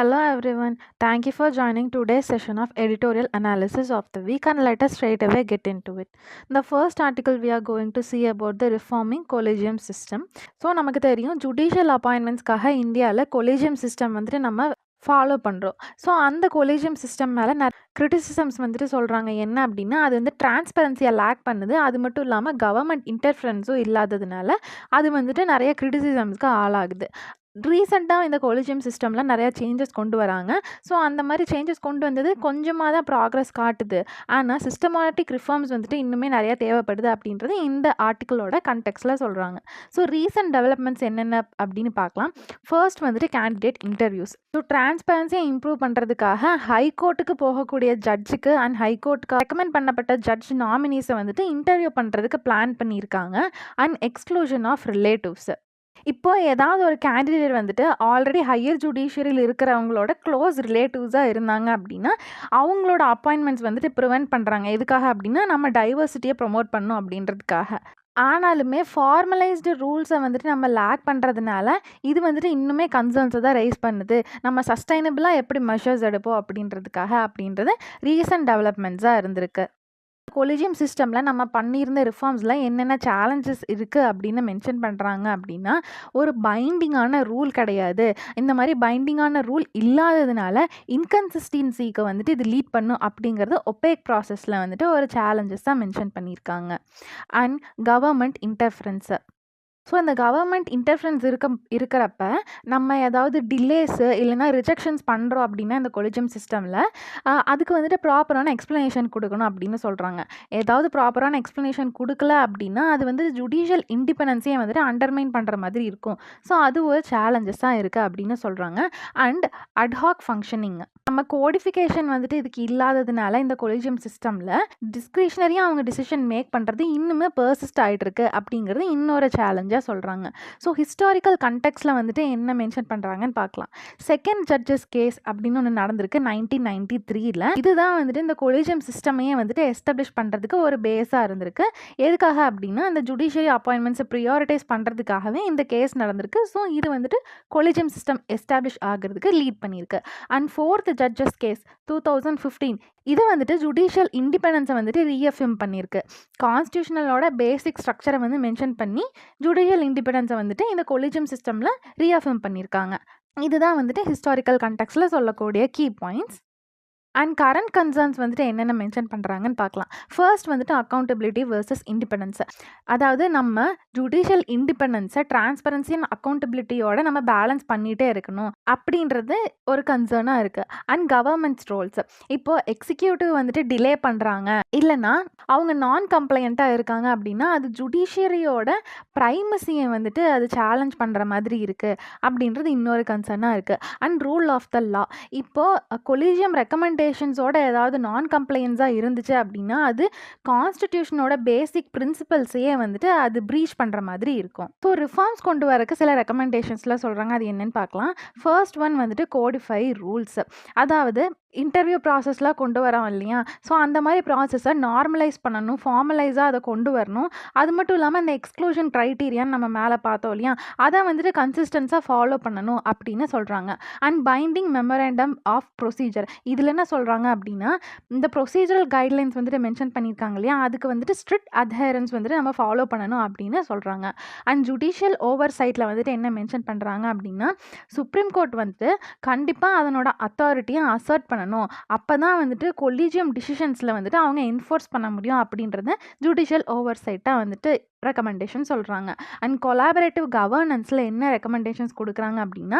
Hello everyone. Thank you for joining today's session of editorial analysis of the week, and let us straight away get into it. The first article we are going to see about the reforming collegium system. So நமக்கு தெரியும் judicial அப்பாயின்மெண்ட்ஸ்க்காக இந்தியாவில் collegium system வந்துட்டு நம்ம follow பண்ணுறோம். So அந்த collegium system மேலே criticisms வந்துட்டு சொல்கிறாங்க. என்ன அப்படின்னா, அது வந்து டிரான்ஸ்பரன்சியை லேக் பண்ணுது. அது மட்டும் இல்லாமல் கவர்மெண்ட் இன்டர்ஃபரன்ஸும் இல்லாததுனால அது வந்துட்டு நிறைய கிரிட்டிசிசம்ஸ்க்கு ஆளாகுது. ரீசெண்டாக இந்த கொலிஜியம் சிஸ்டமில் நிறையா சேஞ்சஸ் கொண்டு வராங்க. ஸோ அந்த மாதிரி சேஞ்சஸ் கொண்டு வந்தது கொஞ்சமாக தான் ப்ராக்ரஸ் காட்டுது. ஆனால் சிஸ்டமேட்டிக் ரிஃபார்ம்ஸ் வந்துட்டு இன்னுமே நிறையா தேவைப்படுது அப்படின்றது இந்த ஆர்டிக்கிளோட கண்டெக்ஸ்டில் சொல்கிறாங்க. ஸோ ரீசெண்ட் டெவலப்மெண்ட்ஸ் என்னென்ன அப்படின்னு பார்க்கலாம். ஃபர்ஸ்ட் வந்துட்டு கேண்டிடேட் இன்டர்வியூஸ். ஸோ டிரான்ஸ்பரன்சியை இம்ப்ரூவ் பண்ணுறதுக்காக ஹைகோர்ட்டுக்கு போகக்கூடிய ஜட்ஜுக்கு அண்ட் ஹைகோர்ட்டுக்கு ரெக்கமெண்ட் பண்ணப்பட்ட ஜட்ஜ் நாமினிஸை வந்துட்டு இன்டர்வியூ பண்ணுறதுக்கு பிளான் பண்ணியிருக்காங்க. And exclusion of relatives. இப்போ ஏதாவது ஒரு கேண்டிடேட் வந்துட்டு ஆல்ரெடி ஹையர் ஜுடிஷியரியில் இருக்கிறவங்களோட க்ளோஸ் ரிலேட்டிவ்ஸாக இருந்தாங்க அப்படின்னா அவங்களோட அப்பாயின்மெண்ட்ஸ் வந்துட்டு ப்ரிவெண்ட் பண்ணுறாங்க. எதுக்காக அப்படின்னா நம்ம டைவர்சிட்டியை ப்ரொமோட் பண்ணணும் அப்படின்றதுக்காக. ஆனாலுமே ஃபார்மலைஸ்டு ரூல்ஸை வந்துட்டு நம்ம லேக் பண்ணுறதுனால இது வந்துட்டு இன்னுமே கன்சர்ன்ஸை தான் ரைஸ் பண்ணுது. நம்ம சஸ்டைனபிளாக எப்படி மெஷர்ஸ் எடுப்போம் அப்படின்றது ரீசன்ட் டெவலப்மெண்ட்ஸாக இருந்திருக்கு. கொலிஜியம் சிஸ்டமில் நம்ம பண்ணியிருந்த ரிஃபார்ம்ஸில் என்னென்ன சேலஞ்சஸ் இருக்குது அப்படின்னு மென்ஷன் பண்ணுறாங்க அப்படின்னா, ஒரு பைண்டிங்கான ரூல் கிடையாது. இந்த மாதிரி பைண்டிங்கான ரூல் இல்லாததுனால இன்கன்சிஸ்டன்சிக்கு வந்துட்டு இது லீட் பண்ணும் அப்படிங்கிறது ஒபேக் ப்ராசஸில் வந்துட்டு ஒரு சேலஞ்சஸ் தான் மென்ஷன் பண்ணியிருக்காங்க. And government interference. ஸோ இந்த கவர்மெண்ட் இன்டர்ஃபரன்ஸ் இருக்கிறப்ப நம்ம ஏதாவது டிலேஸு இல்லைனா ரிஜெக்ஷன்ஸ் பண்ணுறோம் அப்படின்னா இந்த கொலிஜியம் சிஸ்டமில் அதுக்கு வந்துட்டு ப்ராப்பரான எக்ஸ்ப்ளனேஷன் கொடுக்கணும் அப்படின்னு சொல்கிறாங்க. ஏதாவது ப்ராப்பரான எக்ஸ்ப்ளனேஷன் கொடுக்கல அப்படின்னா அது வந்து ஜுடிஷியல் இண்டிபெண்டன்ஸையே வந்துட்டு அண்டர்மைன் பண்ணுற மாதிரி இருக்கும். ஸோ அது ஒரு சேலஞ்சஸாக இருக்குது அப்படின்னு சொல்கிறாங்க. And ad hoc functioning. நம்ம கோடிஃபிகேஷன் வந்துட்டு இதுக்கு இல்லாததுனால இந்த கொலிஜியம் சிஸ்டமில் டிஸ்கிரிஷனரியாக அவங்க டிசிஷன் மேக் பண்ணுறது இன்னுமே பர்சிஸ்ட் ஆகிட்டு இருக்கு அப்படிங்கிறது இன்னொரு சேலஞ்சாக சொல்கிறாங்க. ஸோ ஹிஸ்டாரிக்கல் கண்டெக்ஸ்டில் வந்துட்டு என்ன மென்ஷன் பண்ணுறாங்கன்னு பார்க்கலாம். செகண்ட் ஜட்ஜஸ் கேஸ் அப்படின்னு ஒன்று நடந்திருக்கு 1993. இதுதான் வந்துட்டு இந்த கொலிஜியம் சிஸ்டமையே வந்துட்டு எஸ்டாப்ளிஷ் பண்ணுறதுக்கு ஒரு பேஸாக இருந்திருக்கு. எதுக்காக அப்படின்னா அந்த ஜுடிஷியரி அப்பாயின்மெண்ட்ஸை ப்ரியாரிட்டைஸ் பண்ணுறதுக்காகவே இந்த கேஸ் நடந்திருக்கு. ஸோ இது வந்துட்டு கொலிஜியம் சிஸ்டம் எஸ்டாப்ளிஷ் ஆகிறதுக்கு லீட் பண்ணியிருக்கு. அண்ட் ஃபோர்த் ஜட்ஜஸ் கேஸ் 2015 இது வந்துட்டு ஜுடிஷியல் இண்டிபெண்டன்ஸை வந்துட்டு ரீஅஃபர்ம் பண்ணியிருக்கு. கான்ஸ்டியூஷனலோட பேசிக் ஸ்ட்ரக்சரை வந்து மென்ஷன் பண்ணி ஜுடிஷியல் இண்டிபெண்டன்ஸை வந்துட்டு இந்த கொலிஜியம் சிஸ்டமில் ரீஅஃபர்ம் பண்ணியிருக்காங்க. இதுதான் வந்துட்டு ஹிஸ்டாரிக்கல் கண்டெக்ஸ்டில் சொல்லக்கூடிய key points. And current concerns வந்துட்டு என்னென்ன மென்ஷன் பண்ணுறாங்கன்னு பார்க்கலாம். ஃபர்ஸ்ட் வந்துட்டு அக்கௌண்டபிலிட்டி வர்சஸ் இண்டிபெண்டன்ஸ். அதாவது நம்ம ஜுடிஷியல் இண்டிபெண்டன்ஸை டிரான்ஸ்பரன்சி அண்ட் அக்கௌண்டபிலிட்டியோட நம்ம பேலன்ஸ் பண்ணிகிட்டே இருக்கணும் அப்படின்றது ஒரு கன்சர்னாக இருக்குது. And governments roles. இப்போது எக்ஸிக்யூட்டிவ் வந்துட்டு டிலே பண்ணுறாங்க இல்லைனா அவங்க நான் கம்ப்ளைண்ட்டாக இருக்காங்க அப்படின்னா அது ஜுடிஷியரியோட ப்ரைமசியை வந்துட்டு அது சேலஞ்ச் பண்ணுற மாதிரி இருக்குது அப்படின்றது இன்னொரு கன்சர்னாக இருக்குது. அண்ட் ரூல் ஆஃப் த லா. இப்போது கொலிஜியம் ரெக்கமெண்டேஷன்ஸோட ஏதாவது நான் கம்ப்ளைண்ட்ஸாக இருந்துச்சு அப்படின்னா அது கான்ஸ்டிடியூஷனோட பேசிக் பிரின்சிபல்ஸையே வந்துட்டு அது ப்ரீச் பண்ணுற மாதிரி இருக்கும். ஸோ ரிஃபார்ம்ஸ் கொண்டு வரக்கு சில ரெக்கமெண்டேஷன்ஸில் சொல்கிறாங்க. அது என்னன்னு பார்க்கலாம். ஃபர்ஸ்ட் ஒன் வந்துட்டு கோடிஃபை ரூல்ஸ். அதாவது இன்டர்வியூ ப்ராசஸ்லாம் கொண்டு வரோம் இல்லையா, ஸோ அந்த மாதிரி ப்ராசஸை நார்மலைஸ் பண்ணணும், ஃபார்மலைஸாக அதை கொண்டு வரணும். அது மட்டும் இல்லாமல் இந்த எக்ஸ்க்ளூஷன் க்ரைட்டீரியான்னு நம்ம மேலே பார்த்தோம் இல்லையா, அதை வந்துட்டு கன்சிஸ்டன்ஸாக ஃபாலோ பண்ணணும் அப்படின்னு சொல்கிறாங்க. And binding memorandum of procedure. இதில் என்ன சொல்கிறாங்க அப்படின்னா இந்த ப்ரொசீஜரல் கைட்லைன்ஸ் வந்துட்டு மென்ஷன் பண்ணியிருக்காங்க இல்லையா, அதுக்கு வந்துட்டு ஸ்ட்ரிக்ட் அட்ஹரன்ஸ் வந்துட்டு நம்ம ஃபாலோ பண்ணணும் அப்படின்னு சொல்கிறாங்க. அண்ட் ஜுடிஷியல் ஓவர் சைட்டில் வந்துட்டு என்ன மென்ஷன் பண்ணுறாங்க அப்படின்னா சுப்ரீம் கோர்ட் வந்துட்டு கண்டிப்பாக அதனோட அத்தாரிட்டியை அசர்ட் பண்ணணும். அப்போ தான் வந்துட்டு கொலிஜியம் டிசிஷன்ஸில் வந்துட்டு அவங்க என்ஃபோர்ஸ் பண்ண முடியும் அப்படின்றத ஜுடிஷியல் ஓவர் சைட்டாக வந்துட்டு ரெக்கமெண்டேஷன் சொல்கிறாங்க. அண்ட் கொலாபரேட்டிவ் கவர்னன்ஸில் என்ன ரெக்கமெண்டேஷன்ஸ் கொடுக்குறாங்க அப்படின்னா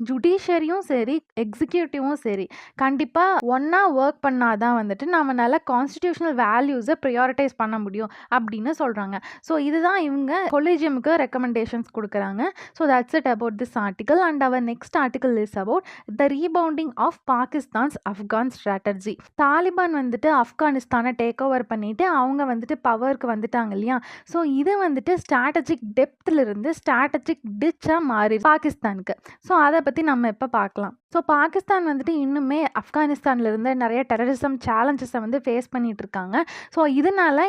ஜுடிஷியரியும் சரி எக்ஸிக்யூட்டிவும் சரி கண்டிப்பாக ஒன்றா ஒர்க் பண்ணாதான் வந்துட்டு நம்மளால் கான்ஸ்டிடியூஷனல் வேல்யூஸை ப்ரியாரிட்டைஸ் பண்ண முடியும் அப்படின்னு சொல்கிறாங்க. ஸோ இதுதான் இவங்க கொலிஜியமுக்கு ரெக்கமெண்டேஷன்ஸ் கொடுக்குறாங்க. So that's it about this article. And our next article is about the rebounding of Pakistan's Afghan strategy. Taliban வந்துட்டு ஆப்கானிஸ்தானை டேக் ஓவர் பண்ணிட்டு அவங்க வந்துட்டு பவருக்கு வந்துட்டாங்க இல்லையா, ஸோ இது வந்துட்டு ஸ்ட்ராட்டஜிக் டெப்த்லேருந்து ஸ்ட்ராட்டஜிக் டிச்சாக மாறி பாகிஸ்தானுக்கு. ஸோ அதை பற்றி நம்ம இப்போ பார்க்கலாம். ஸோ பாகிஸ்தான் வந்துட்டு இன்னுமே ஆப்கானிஸ்தான்லேருந்து நிறைய டெரரிசம் சேலஞ்சஸை வந்து ஃபேஸ் பண்ணிகிட்டு இருக்காங்க. ஸோ இதனால்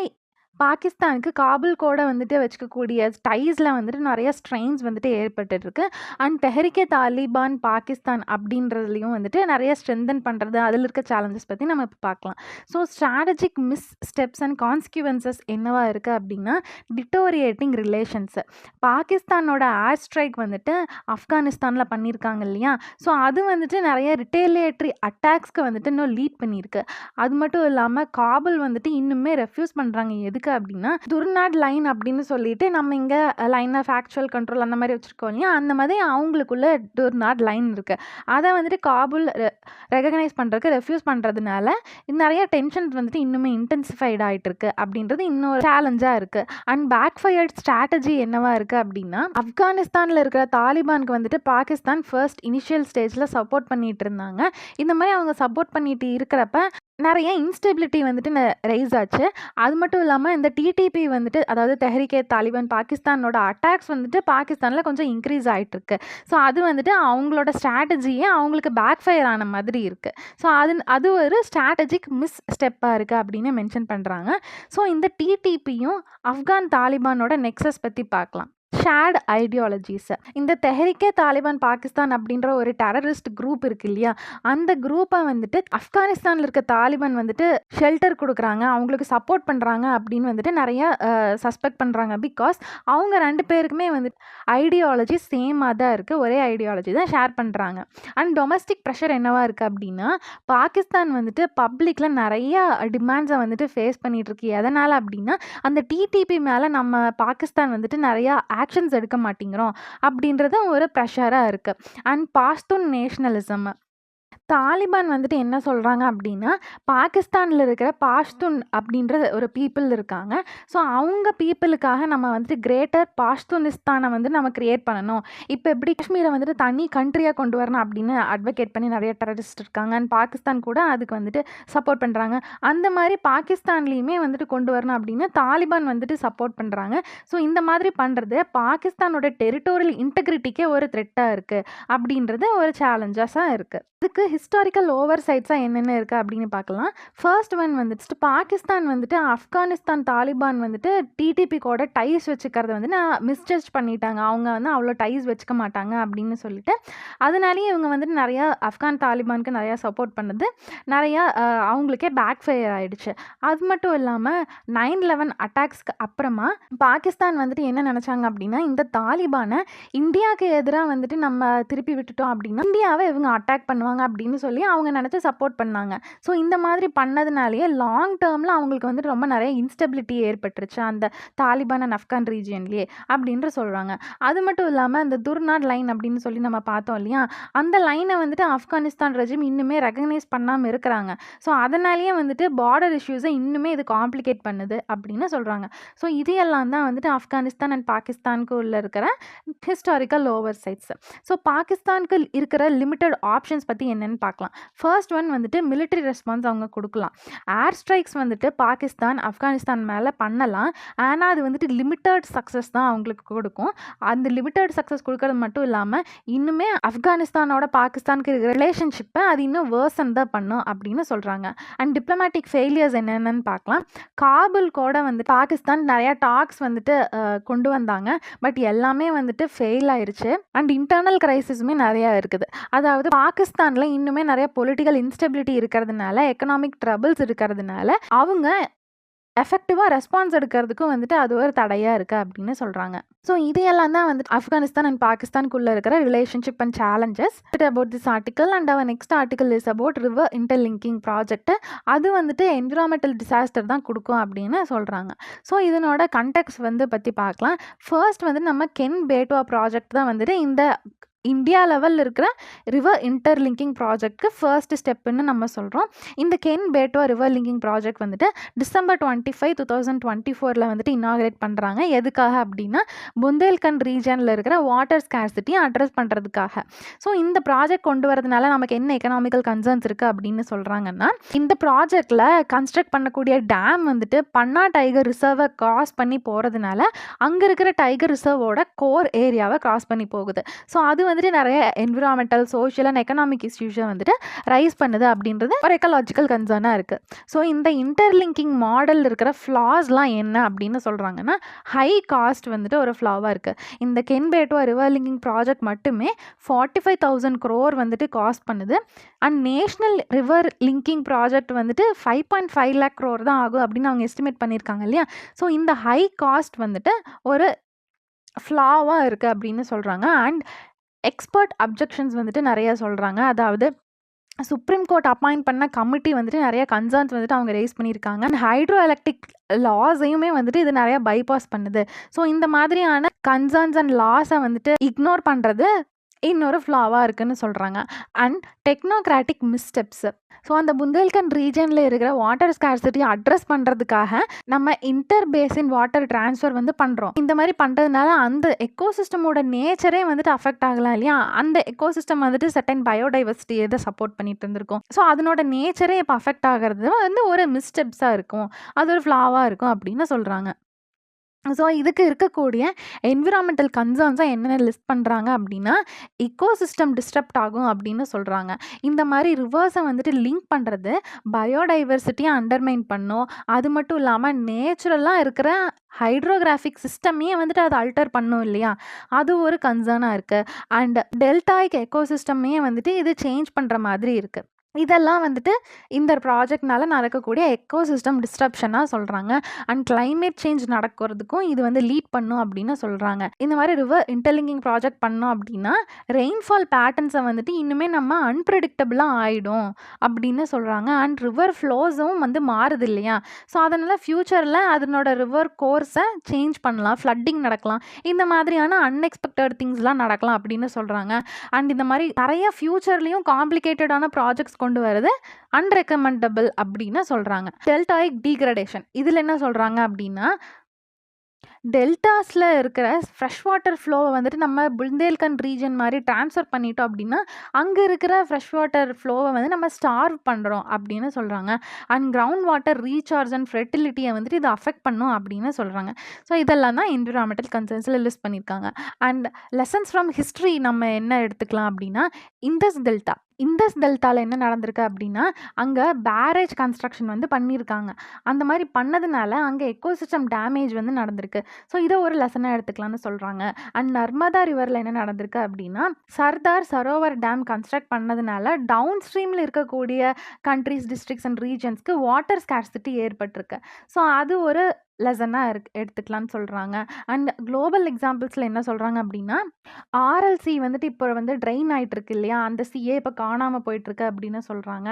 பாகிஸ்தானுக்கு காபுல் கூட வந்துட்டு வச்சுக்கக்கூடிய டைஸில் வந்துட்டு நிறைய ஸ்ட்ரெயின்ஸ் வந்துட்டு ஏற்பட்டுருக்கு. அண்ட் தெஹரிக்கே தாலிபான் பாகிஸ்தான் அப்படின்றதுலையும் வந்துட்டு நிறைய ஸ்ட்ரென்தன் பண்ணுறது, அதில் இருக்க சேலஞ்சஸ் பற்றி நம்ம இப்போ பார்க்கலாம். So strategic miss steps and consequences என்னவா இருக்குது அப்படின்னா, டிட்டோரியேட்டிங் ரிலேஷன்ஸு. பாகிஸ்தானோட ஏர் ஸ்ட்ரைக் வந்துட்டு ஆப்கானிஸ்தானில் பண்ணியிருக்காங்க இல்லையா, ஸோ அது வந்துட்டு நிறைய ரிட்டேலியேட்டரி அட்டாக்ஸ்க்கு வந்துட்டு இன்னும் லீட் பண்ணியிருக்கு. அது மட்டும் இல்லாமல் காபுல் வந்துட்டு இன்னுமே ரெஃப்யூஸ் பண்ணுறாங்க. எதுக்கு அப்படின்னா, துர்நாட் லைன் அப்படின்னு சொல்லிட்டு நம்ம இங்கே லைன் ஆஃப் ஆக்சுவல் கண்ட்ரோல் அந்த மாதிரி வச்சுருக்கோம் இல்லையா, அந்த மாதிரி அவங்களுக்குள்ள துர்நாட் லைன் இருக்குது. அதை வந்துட்டு காபுல் ரெகக்னைஸ் பண்ணுறதுக்கு ரெஃப்யூஸ் பண்ணுறதுனால நிறைய டென்ஷன்ஸ் வந்துட்டு இன்னுமே இன்டென்சிஃபைட் ஆகிட்டு இருக்கு அப்படின்றது இன்னொரு சேலஞ்சாக இருக்குது. அண்ட் பேக் ஃபயர்ட் ஸ்ட்ராட்டஜி என்னவா இருக்குது அப்படின்னா, ஆப்கானிஸ்தானில் இருக்கிற தாலிபானுக்கு வந்துட்டு பாகிஸ்தான் ஃபர்ஸ்ட் இனிஷியல் ஸ்டேஜில் சப்போர்ட் பண்ணிட்டு இருந்தாங்க. இந்த மாதிரி அவங்க சப்போர்ட் பண்ணிட்டு இருக்கிறப்ப நிறைய இன்ஸ்டெபிலிட்டி வந்துட்டு ரைஸ் ஆச்சு. அது மட்டும் இல்லாமல் இந்த டிடிபி வந்துட்டு, அதாவது தெஹரிக்கே தாலிபான் பாகிஸ்தானோட அட்டாக்ஸ் வந்துட்டு பாகிஸ்தானில் கொஞ்சம் இன்க்ரீஸ் ஆகிட்டுருக்கு. ஸோ அது வந்துட்டு அவங்களோட ஸ்ட்ராட்டஜியே அவங்களுக்கு பேக் ஃபயர் ஆன மாதிரி இருக்குது. ஸோ அது ஒரு ஸ்ட்ராட்டஜிக் மிஸ் ஸ்டெப்பாக இருக்குது அப்படின்னு மென்ஷன் பண்ணுறாங்க. ஸோ இந்த டிடிபியும் ஆப்கான் தாலிபானோட நெக்ஸஸ் பற்றி பார்க்கலாம். Shared ideologies. இந்த தெஹரிக்கே தாலிபான் பாகிஸ்தான் அப்படின்ற ஒரு டெரரிஸ்ட் குரூப் இருக்குது இல்லையா, அந்த குரூப்பை வந்துட்டு ஆப்கானிஸ்தானில் இருக்க தாலிபான் வந்துட்டு ஷெல்டர் கொடுக்குறாங்க, அவங்களுக்கு சப்போர்ட் பண்ணுறாங்க அப்படின்னு வந்துட்டு நிறைய சஸ்பெக்ட் பண்ணுறாங்க. பிகாஸ் அவங்க 2 பேருக்குமே வந்துட்டு ஐடியாலஜி சேமாக தான் இருக்குது, ஒரே ஐடியாலஜி தான் ஷேர் பண்ணுறாங்க. அண்ட் டொமஸ்டிக் ப்ரெஷர் என்னவாக இருக்குது அப்படின்னா, பாகிஸ்தான் வந்துட்டு பப்ளிக்கில் நிறைய டிமாண்ட்ஸை வந்துட்டு ஃபேஸ் பண்ணிகிட்ருக்கு. எதனால் அப்படின்னா, அந்த டிடிபி மேலே நம்ம பாகிஸ்தான் வந்துட்டு நிறையா ஆக்ஷன்ஸ் எடுக்க மாட்டேங்கிறோம் அப்படின்றது ஒரு ப்ரெஷராக இருக்குது. And பாஷ்தூன் nationalism. தாலிபான் வந்துட்டு என்ன சொல்கிறாங்க அப்படின்னா, பாகிஸ்தானில் இருக்கிற பாஷ்தூன் அப்படின்ற ஒரு பீப்புள் இருக்காங்க. ஸோ அவங்க பீப்புளுக்காக நம்ம வந்துட்டு கிரேட்டர் பாஷ்தூனிஸ்தானை வந்து நம்ம க்ரியேட் பண்ணணும். இப்போ எப்படி காஷ்மீரை வந்துட்டு தனி கண்ட்ரியாக கொண்டு வரணும் அப்படின்னு அட்வொகேட் பண்ணி நிறைய டெரரிஸ்ட் இருக்காங்க. அண்ட் பாகிஸ்தான் கூட அதுக்கு வந்துட்டு சப்போர்ட் பண்ணுறாங்க. அந்த மாதிரி பாகிஸ்தான்லேயுமே வந்துட்டு கொண்டு வரணும் அப்படின்னு தாலிபான் வந்துட்டு சப்போர்ட் பண்ணுறாங்க. ஸோ இந்த மாதிரி பண்ணுறது பாகிஸ்தானோட டெரிட்டோரியல் இன்டெகிரிட்டிக்கே ஒரு த்ரெட்டாக இருக்குது அப்படின்றது ஒரு சேலஞ்சஸாக இருக்குது. இதுக்கு ஹிஸ்டாரிக்கல் ஓவர் சைட்ஸாக என்னென்ன இருக்குது அப்படின்னு பார்க்கலாம். ஃபர்ஸ்ட் ஒன் வந்துட்டு பாகிஸ்தான் வந்துட்டு ஆப்கானிஸ்தான் தாலிபான் வந்துட்டு டிடிபி கூட டைஸ் வச்சுக்கிறத வந்து மிஸ்ஜட்ஜ் பண்ணிட்டாங்க. அவங்க வந்து அவ்வளோ டைஸ் வச்சுக்க மாட்டாங்க அப்படின்னு சொல்லிட்டு, அதனாலேயே இவங்க வந்துட்டு நிறையா ஆப்கான் தாலிபானுக்கு நிறையா சப்போர்ட் பண்ணது நிறையா அவங்களுக்கே பேக் ஃபயர் ஆகிடுச்சு. அது மட்டும் இல்லாமல் 9/11 அட்டாக்ஸ்க்கு அப்புறமா பாகிஸ்தான் வந்துட்டு என்ன நினச்சாங்க அப்படின்னா, இந்த தாலிபானை இந்தியாவுக்கு எதிராக வந்துட்டு நம்ம திருப்பி விட்டுட்டோம் அப்படின்னா இந்தியாவை இவங்க அட்டாக் பண்ணுவாங்க அப்படின்னு சொல்லி அவங்க நினச்சி சப்போர்ட் பண்ணாங்க. ஸோ இந்த மாதிரி பண்ணதுனாலேயே லாங் டேர்மில் அவங்களுக்கு வந்துட்டு ரொம்ப நிறைய இன்ஸ்டெபிலிட்டி ஏற்பட்டுருச்சு அந்த தாலிபான் அண்ட் ஆப்கான் ரீஜியன்லேயே அப்படின்ற சொல்கிறாங்க. அது மட்டும் இல்லாமல் இந்த துர்நாட் லைன் அப்படின்னு சொல்லி நம்ம பார்த்தோம் இல்லையா, அந்த லைனை வந்துட்டு ஆப்கானிஸ்தான் ரெஜிம் இன்னுமே ரெகக்னைஸ் பண்ணாமல் இருக்கிறாங்க. ஸோ அதனாலேயே வந்துட்டு பார்டர் இஷ்யூஸை இன்னுமே இது காம்ப்ளிகேட் பண்ணுது அப்படின்னு சொல்கிறாங்க. ஸோ இது எல்லாம் தான் வந்துட்டு ஆப்கானிஸ்தான் அண்ட் பாகிஸ்தானுக்கு உள்ள இருக்கிற ஹிஸ்டாரிக்கல் ஓவர் சைட்ஸ். ஸோ பாகிஸ்தானுக்கு இருக்கிற லிமிட்டட் ஆப்ஷன்ஸ் பற்றி என்னென்னு பார்க்கலாம். ஃபர்ஸ்ட் ஒன் வந்துட்டு மிலிட்ரி ரெஸ்பான்ஸ் அவங்க கொடுக்கலாம். ஏர் ஸ்ட்ரைக்ஸ் வந்துட்டு பாகிஸ்தான் ஆப்கானிஸ்தான் மேலே பண்ணலாம். ஆனால் அது வந்துட்டு லிமிட்டட் சக்ஸஸ் தான் அவங்களுக்கு கொடுக்கும். அந்த லிமிட்டட் சக்ஸஸ் கொடுக்கறது மட்டும் இல்லாமல் இன்னுமே ஆப்கானிஸ்தானோட பாகிஸ்தானுக்கு இருக்கிற ரிலேஷன்ஷிப்பை அது இன்னும் வேர்சன் தான் பண்ணும் அப்படின்னு சொல்கிறாங்க. அண்ட் டிப்ளமேட்டிக் ஃபெயிலியர்ஸ் என்னென்னு பார்க்கலாம். காபுல் கூட வந்து பாகிஸ்தான் நிறையா டாக்ஸ் வந்துட்டு கொண்டு வந்தாங்க. பட் எல்லாமே வந்துட்டு ஃபெயில் ஆயிடுச்சு. அண்ட் இன்டர்னல் கிரைசிஸுமே நிறையா இருக்குது. அதாவது பாகிஸ்தானில் இன்னுமே நிறைய பொலிட்டிக்கல் இன்ஸ்டெபிலிட்டி இருக்கிறதுனால, எக்கனாமிக் ட்ரபிள்ஸ் இருக்கிறதுனால அவங்க எஃபெக்டிவாக ரெஸ்பான்ஸ் எடுக்கிறதுக்கும் வந்துட்டு அது ஒரு தடையாக இருக்குது அப்படின்னு சொல்கிறாங்க. ஸோ இதையெல்லாம் தான் வந்துட்டு ஆப்கானிஸ்தான் அண்ட் பாகிஸ்தானுக்குள்ளே இருக்கிற relationship and challenges. About this article and our next article is about river interlinking project. அது வந்துட்டு என்விரான்மெண்டல் டிசாஸ்டர் தான் கொடுக்கும் அப்படின்னு சொல்கிறாங்க. ஸோ இதனோட கண்டெக்ஸ்ட் வந்து பற்றி பார்க்கலாம். ஃபர்ஸ்ட் வந்து நம்ம கென் பேட்வா ப்ராஜெக்ட் தான் வந்துட்டு இந்த இந்தியா லெவலில் இருக்கிற ரிவர் இன்டர்லிங்கிங் ப்ராஜெக்ட்க்கு ஃபர்ஸ்ட் ஸ்டெப்புன்னு நம்ம சொல்கிறோம். இந்த Ken Betwa river linking project வந்துட்டு December 25, 2024 வந்துட்டு இனாகிரேட் பண்ணுறாங்க. எதுக்காக அப்படின்னா, புந்தேல்கண்ட் ரீஜனில் இருக்கிற வாட்டர் ஸ்கேர்சிட்டியை அட்ரஸ் பண்ணுறதுக்காக. ஸோ இந்த ப்ராஜெக்ட் கொண்டு வரதுனால நமக்கு என்ன எக்கனாமிக்கல் கன்சர்ன்ஸ் இருக்குது அப்படின்னு சொல்கிறாங்கன்னா, இந்த ப்ராஜெக்டில் கன்ஸ்ட்ரக்ட் பண்ணக்கூடிய டேம் வந்துட்டு பன்னா டைகர் ரிசர்வை கிராஸ் பண்ணி போகிறதுனால அங்கே இருக்கிற டைகர் ரிசர்வோட கோர் ஏரியாவை கிராஸ் பண்ணி போகுது. ஸோ அது வந்துட்டு நிறைய என்விரான்மெண்டல், சோஷியல் அண்ட் எக்கனாமிக் இஷ்யூஸை வந்துட்டு ரைஸ் பண்ணுது அப்படின்றது ஒரு எக்கலாஜிக்கல் கன்சர்னாக இருக்குது. ஸோ இந்த இன்டர்லிங்கிங் மாடல் இருக்கிற ஃப்ளாஸ்லாம் என்ன அப்படின்னு சொல்கிறாங்கன்னா, ஹை காஸ்ட் வந்துட்டு ஒரு ஃப்ளாவாக இருக்குது. இந்த கென்பேட்டோ ரிவர் லிங்கிங் ப்ராஜெக்ட் மட்டுமே 45,000 crore வந்துட்டு காஸ்ட் பண்ணுது. And national river linking project வந்துட்டு 5.5 lakh crore தான் ஆகும் அப்படின்னு அவங்க எஸ்டிமேட் பண்ணியிருக்காங்க இல்லையா. ஸோ இந்த ஹை காஸ்ட் வந்துட்டு ஒரு ஃப்ளாவாக இருக்குது அப்படின்னு சொல்கிறாங்க. அண்ட் எக்ஸ்பர்ட் அப்ஜெக்ஷன்ஸ் வந்துட்டு நிறைய சொல்கிறாங்க. அதாவது சுப்ரீம் கோர்ட் அப்பாயிண்ட் பண்ண கமிட்டி வந்துட்டு நிறைய கன்சர்ன்ஸ் வந்துட்டு அவங்க ரைஸ் பண்ணியிருக்காங்க. அண்ட் ஹைட்ரோ எலக்ட்ரிக் லாஸையுமே வந்துட்டு இது நிறையா பைபாஸ் பண்ணுது. ஸோ இந்த மாதிரியான கன்சர்ன்ஸ் அண்ட் லாஸை வந்துட்டு இக்னோர் பண்ணுறது இன்னொரு ஃப்ளாவாக இருக்குன்னு சொல்கிறாங்க. அண்ட் டெக்னோக்ராட்டிக் மிஸ்டெப்ஸு. ஸோ அந்த புந்தேல்கண்ட் ரீஜனில் இருக்கிற வாட்டர் ஸ்கார்சிட்டியை அட்ரஸ் பண்ணுறதுக்காக நம்ம இன்டர் பேசின் வாட்டர் ட்ரான்ஸ்ஃபர் வந்து பண்ணுறோம். இந்த மாதிரி பண்ணுறதுனால அந்த எக்கோசிஸ்டமோட நேச்சரே வந்துட்டு அஃபெக்ட் ஆகலாம் இல்லையா. அந்த எக்கோசிஸ்டம் வந்துட்டு செர்டைன் பயோடைவர்சிட்டி எதை சப்போர்ட் பண்ணிட்டு இருந்திருக்கும். ஸோ அதனோட நேச்சரே இப்போ அஃபெக்ட் ஆகிறது வந்து ஒரு மிஸ்டெப்ஸாக இருக்கும், அது ஒரு ஃப்ளாவாக இருக்கும் அப்படின்னு சொல்கிறாங்க. ஸோ இதுக்கு இருக்கக்கூடிய என்விரான்மெண்டல் கன்சர்ன்ஸாக என்னென்ன லிஸ்ட் பண்ணுறாங்க அப்படின்னா, இக்கோசிஸ்டம் டிஸ்டர்ப்ட் ஆகும் அப்படின்னு சொல்கிறாங்க. இந்த மாதிரி ரிவர்ஸை வந்துட்டு லிங்க் பண்ணுறது பயோடைவர்சிட்டியை அண்டர்மைன் பண்ணும். அது மட்டும் இல்லாமல் நேச்சுரலாக இருக்கிற ஹைட்ரோகிராஃபிக் சிஸ்டமே வந்துட்டு அதை அல்டர் பண்ணும் இல்லையா, அது ஒரு கன்சர்னாக இருக்குது. அண்ட் டெல்டாயிக் எக்கோசிஸ்டமே வந்துட்டு இது சேஞ்ச் பண்ணுற மாதிரி இருக்குது. இதெல்லாம் வந்துட்டு இந்த ப்ராஜெக்ட்னால நடக்கக்கூடிய எக்கோசிஸ்டம் டிஸ்ட்ரப்ஷனாக சொல்கிறாங்க. அண்ட் கிளைமேட் சேஞ்ச் நடக்கிறதுக்கும் இது வந்து லீட் பண்ணும் அப்படின்னு சொல்கிறாங்க. இந்த மாதிரி ரிவர் இன்டர்லிங்கிங் ப்ராஜெக்ட் பண்ணோம் அப்படின்னா ரெயின்ஃபால் பேட்டர்ன்ஸை வந்துட்டு இன்னுமே நம்ம அன்பிரடிக்டபிளாக ஆகிடும் அப்படின்னு சொல்கிறாங்க. அண்ட் ரிவர் ஃப்ளோஸும் வந்து மாறுது இல்லையா. ஸோ அதனால் ஃப்யூச்சரில் அதனோட ரிவர் கோர்ஸை சேஞ்ச் பண்ணலாம், ஃப்ளட்டிங் நடக்கலாம், இந்த மாதிரியான அன்எக்ஸ்பெக்டட் திங்ஸ்லாம் நடக்கலாம் அப்படின்னு சொல்கிறாங்க. அண்ட் இந்த மாதிரி நிறைய ஃப்யூச்சர்லேயும் காம்ப்ளிகேட்டடான ப்ராஜெக்ட்ஸ் கொண்டு வருது அன்ரெக்கமெண்டபிள் அப்படின்னு சொல்கிறாங்க. டெல்டாயிக் டீக்ரடேஷன் இதில் என்ன சொல்கிறாங்க அப்படின்னா, டெல்டாஸில் இருக்கிற ஃப்ரெஷ் வாட்டர் ஃப்ளோவை வந்துட்டு நம்ம புந்தேல்கண்ட் ரீஜன் மாதிரி ட்ரான்ஸ்ஃபர் பண்ணிட்டோம் அப்படின்னா அங்கே இருக்கிற ஃப்ரெஷ் வாட்டர் ஃப்ளோவை வந்து நம்ம ஸ்டார்வ் பண்ணுறோம் அப்படின்னு சொல்கிறாங்க. And ground water recharge and ஃபெர்டிலிட்டியை வந்துட்டு இது அஃபெக்ட் பண்ணும் அப்படின்னு சொல்கிறாங்க. ஸோ இதெல்லாம் தான் என்விரான்மெண்டல் கன்சர்ன்ஸில் லிஸ்ட் பண்ணியிருக்காங்க. அண்ட் லெசன்ஸ் ஃப்ரம் ஹிஸ்ட்ரி நம்ம என்ன எடுத்துக்கலாம் அப்படின்னா, இண்டஸ் டெல்டாவில் என்ன நடந்திருக்கு அப்படின்னா, அங்கே பேரேஜ் கன்ஸ்ட்ரக்ஷன் வந்து பண்ணியிருக்காங்க. அந்த மாதிரி பண்ணதுனால அங்கே எக்கோசிஸ்டம் டேமேஜ் வந்து நடந்திருக்கு. ஸோ இதை ஒரு லெசனாக எடுத்துக்கலாம்னு சொல்கிறாங்க. அண்ட் நர்மதா ரிவரில் என்ன நடந்திருக்கு அப்படின்னா, சர்தார் சரோவர் டேம் கன்ஸ்ட்ரக்ட் பண்ணதுனால டவுன் ஸ்ட்ரீமில் இருக்கக்கூடிய கண்ட்ரிஸ், டிஸ்ட்ரிக்ஸ் அண்ட் ரீஜன்ஸ்க்கு வாட்டர் ஸ்கார்சிட்டி ஏற்பட்டிருக்கு. ஸோ அது ஒரு லெசனாக எடுத்துக்கலான்னு சொல்கிறாங்க. அண்ட் குளோபல் எக்ஸாம்பிள்ஸில் என்ன சொல்கிறாங்க அப்படின்னா, ஆர்எல்சி வந்துட்டு இப்போ வந்து ட்ரெயின் ஆகிட்டு இருக்கு இல்லையா, அந்த சிஏ இப்போ காணாமல் போயிட்டுருக்கு அப்படின்னு சொல்கிறாங்க.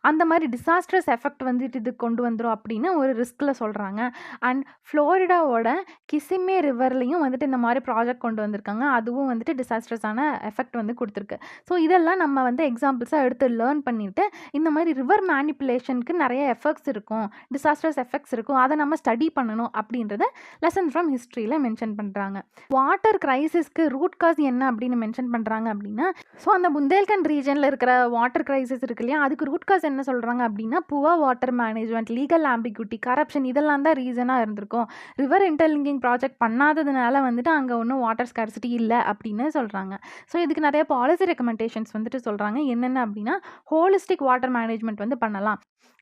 அந்த மாதிரி டிசாஸ்ட்ரஸ் எஃபெக்ட் வந்துட்டு இது கொண்டு வந்துடும் அப்படின்னு ஒரு ரிஸ்கில் சொல்கிறாங்க. அண்ட் ஃப்ளோரிடாவோட கிசிமே ரிவர்லேயும் வந்துட்டு இந்த மாதிரி ப்ராஜெக்ட் கொண்டு வந்திருக்காங்க. அதுவும் வந்துட்டு டிசாஸ்ட்ரஸான எஃபெக்ட் வந்து கொடுத்துருக்கு. ஸோ இதெல்லாம் நம்ம வந்து எக்ஸாம்பிள்ஸாக எடுத்து லேர்ன் பண்ணிவிட்டு இந்த மாதிரி ரிவர் மேனிப்புலேஷனுக்கு நிறைய எஃபெக்ட்ஸ் இருக்கும், டிசாஸ்ட்ரஸ் எஃபெக்ட்ஸ் இருக்கும், அதை நம்ம ஸ்டடி பண்ணணும் அப்படின்றத லெசன் ஃப்ரம் ஹிஸ்ட்ரியில் மென்ஷன் பண்ணுறாங்க. வாட்டர் கிரைசிஸ்க்கு ரூட் காஸ் என்ன அப்படின்னு மென்ஷன் பண்ணுறாங்க அப்படின்னா, ஸோ அந்த புந்தேல்கண்ட் ரீஜனில் இருக்கிற வாட்டர் கிரைசிஸ் இருக்கு இல்லையா, அதுக்கு ரூட் காஸ் என்ன சொல்கிறாங்க அப்படின்னா, poor water management, legal ambiguity, corruption, இதெல்லாம் தான் ரீசனாக இருந்திருக்கும். ரிவர் இன்டர்லிங்கிங் ப்ராஜெக்ட் பண்ணாததுனால வந்துட்டு அங்கே ஒன்றும் வாட்டர் ஸ்கார்சிட்டி இல்லை அப்படின்னு சொல்கிறாங்க. ஸோ இதுக்கு நிறைய பாலிசி ரெக்கமெண்டேஷன்ஸ் வந்துட்டு சொல்கிறாங்க. என்னென்ன அப்படின்னா, ஹோலிஸ்டிக் வாட்டர் மேனேஜ்மெண்ட் வந்து பண்ணலாம்.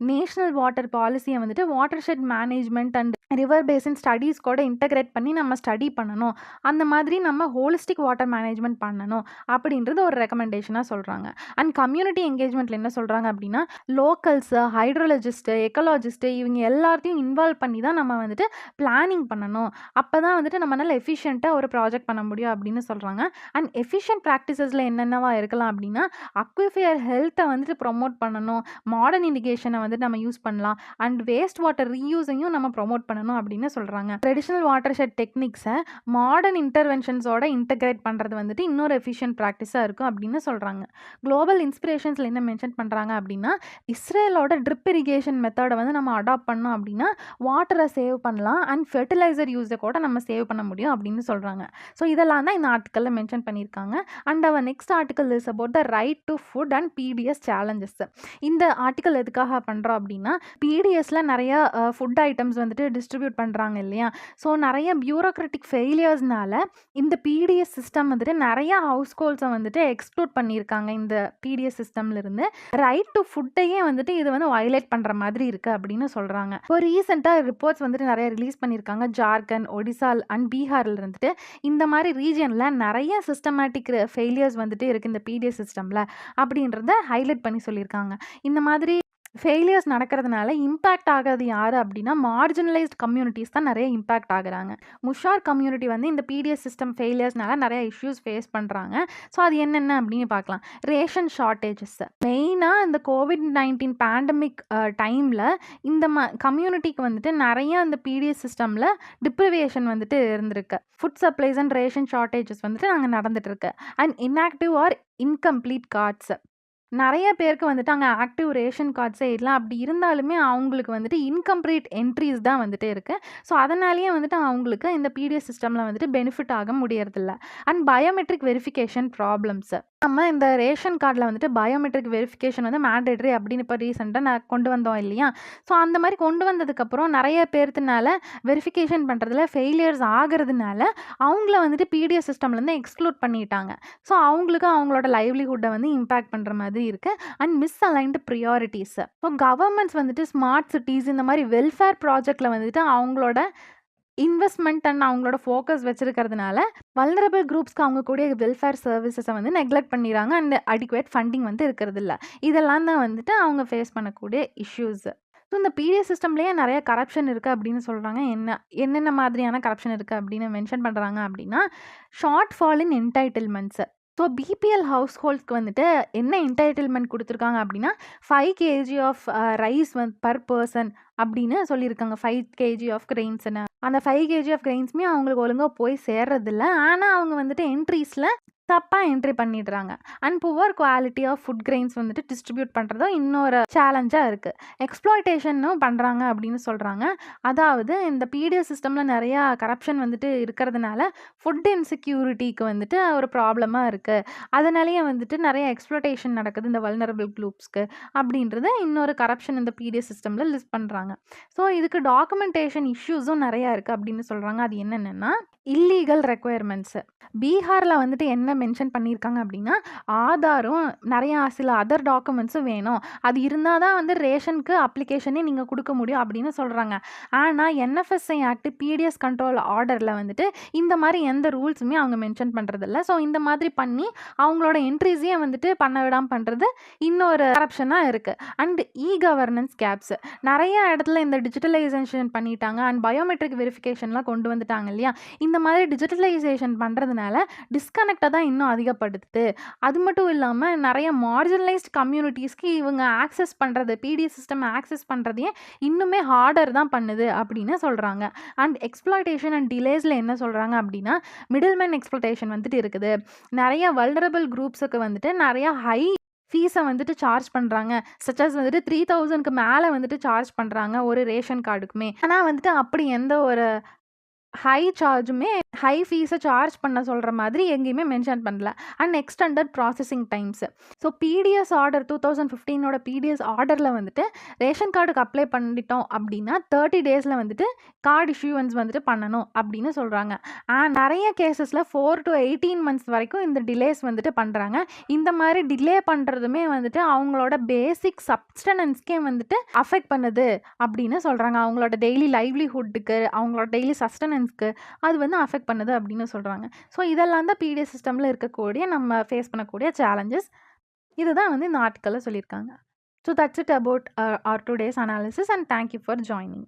நேஷ்னல் வாட்டர் பாலிசியை வந்துட்டு watershed management and river basin studies கூட இன்டகிரேட் பண்ணி நம்ம ஸ்டடி பண்ணணும். அந்த மாதிரி நம்ம ஹோலிஸ்டிக் வாட்டர் மேனேஜ்மெண்ட் பண்ணணும் அப்படின்றது ஒரு ரெக்கமெண்டேஷனாக சொல்கிறாங்க. அண்ட் கம்யூனிட்டி என்கேஜ்மெண்ட்டில் என்ன சொல்கிறாங்க அப்படின்னா, லோக்கல்ஸு, ஹைட்ரோலஜிஸ்ட்டு, எக்கலாஜிஸ்ட்டு இவங்க எல்லாத்தையும் இன்வால்வ் பண்ணி தான் நம்ம வந்துட்டு பிளானிங் பண்ணணும். அப்போ தான் வந்துட்டு நம்மளால் எஃபிஷியண்ட்டாக ஒரு ப்ராஜெக்ட் பண்ண முடியும் அப்படின்னு சொல்கிறாங்க. அண்ட் எஃபிஷியன்ட் ப்ராக்டிசஸில் என்னென்னவா இருக்கலாம் அப்படின்னா, அக்விஃபயர் ஹெல்த்தை வந்துட்டு ப்ரொமோட் பண்ணணும், மாடர்ன் இரிகேஷனை வந்துட்டு நம்ம யூஸ் பண்ணலாம், அண்ட் வேஸ்ட் வாட்டர் ரீயூஸையும் நம்ம ப்ரொமோட் பண்ணணும் அப்படின்னு சொல்கிறாங்க. ட்ரெடிஷ்னல் வாட்டர் ஷெட் டெக்னிக்ஸை மாடர்ன் இன்டர்வென்ஷன்ஸோட இன்டகிரேட் பண்ணுறது வந்துட்டு இன்னொரு எஃபிஷியன்ட் ப்ராக்டிஸாக இருக்கும் அப்படின்னு சொல்கிறாங்க. குளோபல் இன்ஸ்பிரேஷன்ஸில் என்ன மென்ஷன் பண்ணுறாங்க அப்படின்னா, இஸ்ரேலோட ட்ரிப் இரிகேஷன் மெத்தடை வந்து நம்ம அடாப்ட் பண்ணோம் அப்படின்னா வாட்டரை சேவ் பண்ணலாம் அண்ட் ஃபெர்டிலைசர் யூஸை கூட நம்ம சேவ் பண்ண முடியும் அப்படின்னு சொல்கிறாங்க. ஸோ இதெல்லாம் தான் இந்த ஆர்டிக்கலில் மென்ஷன் பண்ணியிருக்காங்க. And our next article is about the right to food and PDS challenges. இந்த ஆர்டிக்கல் எதுக்காக பண்ணுறோம் அப்படின்னா, பிடிஎஸில் நிறைய ஃபுட் ஐட்டம்ஸ் வந்துட்டு டிஸ்ட்ரிபியூட் டிஸ்ட்ரிபியூட் பண்ணுறாங்க இல்லையா? ஸோ நிறைய பியூரோக்ராட்டிக் ஃபெயிலியர்ஸ்னால இந்த பிடிஎஸ் சிஸ்டம் வந்துட்டு நிறையா ஹவுஸ் ஹோல்ட்ஸை வந்துட்டு எக்ஸ்க்ளூட் பண்ணியிருக்காங்க இந்த பிடிஎஸ் சிஸ்டம்லேருந்து. ரைட் டு ஃபுட்டையே வந்துட்டு இது வந்து வயலேட் பண்ணுற மாதிரி இருக்குது அப்படின்னு சொல்கிறாங்க. இப்போ ரீசெண்டாக ரிப்போர்ட்ஸ் வந்துட்டு நிறைய ரிலீஸ் பண்ணியிருக்காங்க. ஜார்க்கண்ட், ஒடிசா அண்ட் பீகாரில் இருந்துட்டு இந்த மாதிரி ரீஜனில் நிறைய சிஸ்டமேட்டிக் ஃபெயிலியர்ஸ் வந்துட்டு இருக்குது இந்த பிடிஎஸ் சிஸ்டமில் அப்படின்றத ஹைலைட் பண்ணி சொல்லியிருக்காங்க. இந்த மாதிரி ஃபெயிலியர்ஸ் நடக்கிறதுனால இம்பேக்ட் ஆகிறது யார் அப்படின்னா மார்ஜினலைஸ்ட் கம்யூனிட்டிஸ் தான் நிறைய இம்பேக்ட் ஆகுறாங்க. முஷார் கம்யூனிட்டி வந்து இந்த பிடிஎஸ் சிஸ்டம் ஃபெயிலியர்ஸ்னால நிறைய இஷ்யூஸ் ஃபேஸ் பண்ணுறாங்க. ஸோ அது என்னென்ன அப்படின்னு பார்க்கலாம். ரேஷன் ஷார்ட்டேஜஸ் மெயினாக இந்த கோவிட்-19 பேண்டமிக் டைமில் இந்த கம்யூனிட்டிக்கு வந்துட்டு நிறைய இந்த பிடிஎஸ் சிஸ்டமில் டிப்ரிவேஷன் வந்துட்டு இருந்திருக்கு. Food supplies and ration shortages வந்துட்டு அங்கே நடந்துட்டு இருக்கு. And inactive or incomplete cards நிறைய பேருக்கு வந்துட்டு அங்கே ஆக்டிவ் ரேஷன் கார்ட்ஸே இல்லை. அப்படி இருந்தாலுமே அவங்களுக்கு வந்துட்டு இன்கம்ப்ளீட் என்ட்ரிஸ் தான் வந்துட்டு இருக்குது. ஸோ அதனாலேயே வந்துட்டு அவங்களுக்கு இந்த பிடிஎஸ் சிஸ்டமில் வந்துட்டு பெனிஃபிட் ஆக முடியறதில்ல. அண்ட் பயோமெட்ரிக் வெரிஃபிகேஷன் ப்ராப்ளம்ஸ் நம்ம இந்த ரேஷன் கார்டில் வந்துட்டு பயோமெட்ரிக் வெரிஃபிகேஷன் வந்து மேண்டேட்ரி அப்படின்னு இப்போ ரீசெண்டாக நான் கொண்டு வந்தோம் இல்லையா? ஸோ அந்த மாதிரி கொண்டு வந்ததுக்கப்புறம் நிறைய பேர்த்துனால வெரிஃபிகேஷன் பண்ணுறதுல ஃபெயிலியர்ஸ் ஆகிறதுனால அவங்கள வந்துட்டு பிடிஎஸ் சிஸ்டம்லேருந்து எக்ஸ்க்ளூட் பண்ணிட்டாங்க. ஸோ அவங்களுக்கு அவங்களோட லைவ்லிஹுட்டை வந்து இம்பேக்ட் பண்ணுற மாதிரி இருக்குது. And misaligned priorities. So governments வந்துட்டு ஸ்மார்ட் சிட்டிஸ் இந்த மாதிரி வெல்ஃபேர் ப்ராஜெக்டில் வந்துட்டு அவங்களோட இன்வெஸ்ட்மெண்ட் அண்ட் அவங்களோட ஃபோக்கஸ் வச்சிருக்கிறதுனால வல்னரபிள் குரூப்ஸ்க்கு அவங்க கூடிய வெல்ஃபேர் சர்வீசஸை வந்து நெக்லெக்ட் பண்ணிடுறாங்க. அண்ட் அடிக்குவேட் ஃபண்டிங் வந்து இருக்கிறது இல்லை. இதெல்லாம் தான் வந்துட்டு அவங்க ஃபேஸ் பண்ணக்கூடிய இஷ்யூஸ். ஸோ இந்த பிடிஎஸ் சிஸ்டம்லேயே நிறைய கரப்ஷன் இருக்குது அப்படின்னு சொல்கிறாங்க. என்னென்ன மாதிரியான கரப்ஷன் இருக்குது அப்படின்னு மென்ஷன் பண்ணுறாங்க அப்படின்னா short fall in entitlements. So BPL ஹவுஸ் ஹோல்ட்ஸ்க்கு வந்துட்டு என்ன என்டைட்டில்மெண்ட் கொடுத்துருக்காங்க அப்படின்னா 5 kg of rice per person அப்படின்னு சொல்லியிருக்காங்க. 5 kg ஆஃப் கிரெயின்ஸ்னு. அந்த 5 kg ஆஃப் கிரெயின்ஸுமே அவங்களுக்கு ஒழுங்காக போய் சேர்றதில்ல. ஆனால் அவங்க வந்துட்டு என்ட்ரிஸில் தப்பாக என்ட்ரி பண்ணிடுறாங்க. And poor quality of food grains வந்துட்டு டிஸ்ட்ரிபியூட் பண்ணுறதும் இன்னொரு சேலஞ்சாக இருக்குது. எக்ஸ்ப்ளாய்டேஷனும் பண்ணுறாங்க அப்படின்னு சொல்கிறாங்க. அதாவது இந்த பிடிஎஸ் சிஸ்டமில் நிறையா கரப்ஷன் வந்துட்டு இருக்கிறதுனால ஃபுட் இன்செக்யூரிட்டிக்கு வந்துட்டு ஒரு ப்ராப்ளமாக இருக்குது. அதனாலேயே வந்துட்டு நிறைய எக்ஸ்ப்ளாய்டேஷன் நடக்குது இந்த வல்னரபிள் குரூப்ஸ்க்கு அப்படின்றது இன்னொரு கரப்ஷன் இந்த பிடிஎஸ் சிஸ்டமில் லிஸ்ட் பண்ணுறாங்க. ஸோ இதுக்கு டாக்குமெண்டேஷன் இஷ்யூஸும் நிறையா இருக்குது அப்படின்னு சொல்கிறாங்க. அது என்னென்னா இல்லீகல் ரெக்குயர்மெண்ட்ஸு. பீகாரில் வந்துட்டு என்ன மென்ஷன் பண்ணியிருக்காங்க அப்படின்னா ஆதாரும் நிறையா சில அதர் டாக்குமெண்ட்ஸும் வேணும். அது இருந்தால் தான் வந்து ரேஷனுக்கு அப்ளிகேஷனே நீங்கள் கொடுக்க முடியும் அப்படின்னு சொல்கிறாங்க. ஆனால் என்எஃப்எஸ்ஐ ஆக்ட் பிடிஎஸ் கண்ட்ரோல் ஆர்டரில் வந்துட்டு இந்த மாதிரி எந்த ரூல்ஸுமே அவங்க மென்ஷன் பண்ணுறதில்ல. ஸோ இந்த மாதிரி பண்ணி அவங்களோட என்ட்ரிஸையே வந்துட்டு பண்ண விடாமல் பண்ணுறது இன்னொரு கரப்ஷனாக இருக்குது. அண்ட் கவர்னன்ஸ் கேப்ஸ் நிறைய இடத்துல இந்த டிஜிட்டலைசேஷன் பண்ணிட்டாங்க. அண்ட் பயோமெட்ரிக் வெரிஃபிகேஷன்லாம் கொண்டு வந்துட்டாங்க இல்லையா? இந்த மாதிரி டிஜிட்டலைசேஷன் பண்ணுறதுனால டிஸ்கனெக்டை தான் இன்னும் அதிகப்படுத்துது. அது மட்டும் இல்லாமல் நிறைய மார்ஜினலைஸ்ட் கம்யூனிட்டிஸ்க்கு இவங்க ஆக்சஸ் பண்ணுறது பிடிஎஸ் சிஸ்டம் ஆக்சஸ் பண்ணுறதையே இன்னுமே ஹார்டர் தான் பண்ணுது அப்படின்னு சொல்கிறாங்க. அண்ட் எக்ஸ்ப்ளாய்டேஷன் அண்ட் டிலேஸில் என்ன சொல்கிறாங்க அப்படின்னா மிடில்மேன் எக்ஸ்ப்ளாய்டேஷன் வந்துட்டு இருக்குது. நிறைய வல்னரபிள் குரூப்ஸுக்கு வந்துட்டு நிறையா ஹை ஃபீஸை வந்துட்டு சார்ஜ் பண்ணுறாங்க. சச்சஸ் வந்துட்டு 3000க்கு மேலே வந்துட்டு சார்ஜ் பண்ணுறாங்க ஒரு ரேஷன் கார்டுக்குமே. ஆனால் வந்துட்டு அப்படி எந்த ஒரு ஹை ஃபீஸை சார்ஜ் பண்ண சொல்கிற மாதிரி எங்கேயுமே மென்ஷன் பண்ணல. And extended processing times. So PDS order 2015 PDS ஆர்டரில் வந்துட்டு ரேஷன் கார்டுக்கு அப்ளை பண்ணிட்டோம் அப்படின்னா 30 டேஸில் வந்துட்டு கார்டு இஷ்யூவன்ஸ் வந்துட்டு பண்ணணும் அப்படின்னு சொல்கிறாங்க. அண்ட் நிறைய கேசஸில் 4 to 18 months வரைக்கும் இந்த டிலேஸ் வந்துட்டு பண்ணுறாங்க. இந்த மாதிரி டிலே பண்ணுறதுமே வந்துட்டு அவங்களோட பேசிக் சப்ஸ்டனன்ஸ்க்கே வந்துட்டு அஃபெக்ட் பண்ணுது அப்படின்னு சொல்கிறாங்க. அவங்களோட டெய்லி லைவ்லிஹுட்டுக்கு அவங்களோட டெய்லி சஸ்டனன்ஸ்க்கு அது வந்து அஃபெக்ட் பண்ணுது அப்படின்னு சொல்கிறாங்க. ஸோ இதெல்லாம் தான் பிடிஎஸ் சிஸ்டமில் இருக்கக்கூடிய நம்ம ஃபேஸ் பண்ணக்கூடிய சேலஞ்சஸ். இதுதான் வந்து இந்த ஆர்டிக்கலில் சொல்லியிருக்காங்க. So that's it about our today's analysis and thank you for joining.